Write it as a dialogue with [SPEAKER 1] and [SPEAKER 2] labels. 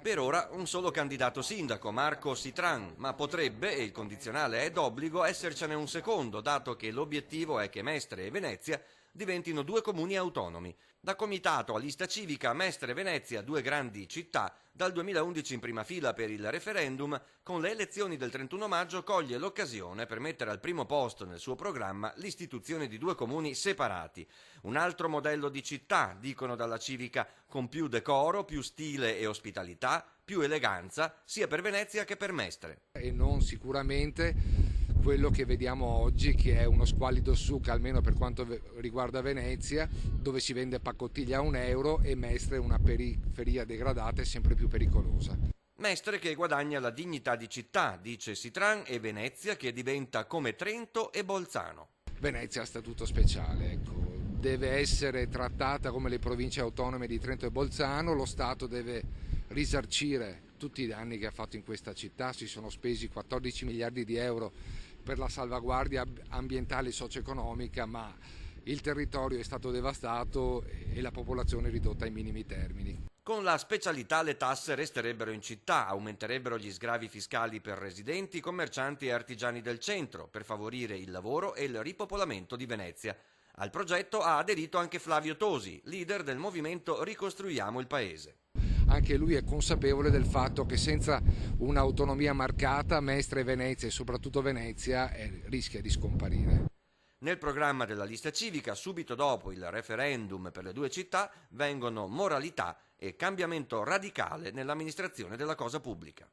[SPEAKER 1] Per ora un solo candidato sindaco, Marco Sitran, ma potrebbe, e il condizionale è d'obbligo, essercene un secondo, dato che l'obiettivo è che Mestre e Venezia diventino due comuni autonomi. Da comitato a lista civica, Mestre e Venezia, due grandi città, dal 2011 in prima fila per il referendum, con le elezioni del 31 maggio coglie l'occasione per mettere al primo posto nel suo programma l'istituzione di due comuni separati. Un altro modello di città, dicono dalla civica, con più decoro, più stile e ospitalità, più eleganza, sia per Venezia che per Mestre.
[SPEAKER 2] E non sicuramente quello che vediamo oggi, che è uno squallido succo, almeno per quanto riguarda Venezia, dove si vende pacottiglia a €1 e Mestre è una periferia degradata e sempre più pericolosa.
[SPEAKER 1] Mestre che guadagna la dignità di città, dice Sitran, e Venezia che diventa come Trento e Bolzano.
[SPEAKER 2] Venezia ha statuto speciale, ecco. Deve essere trattata come le province autonome di Trento e Bolzano, lo Stato deve risarcire tutti i danni che ha fatto in questa città, si sono spesi 14 miliardi di euro per la salvaguardia ambientale e socio-economica, ma il territorio è stato devastato e la popolazione ridotta ai minimi termini.
[SPEAKER 1] Con la specialità le tasse resterebbero in città, aumenterebbero gli sgravi fiscali per residenti, commercianti e artigiani del centro, per favorire il lavoro e il ripopolamento di Venezia. Al progetto ha aderito anche Flavio Tosi, leader del movimento Ricostruiamo il Paese.
[SPEAKER 2] Anche lui è consapevole del fatto che senza un'autonomia marcata Mestre, Venezia e soprattutto Venezia rischia di scomparire.
[SPEAKER 1] Nel programma della lista civica, subito dopo il referendum per le due città, vengono moralità e cambiamento radicale nell'amministrazione della cosa pubblica.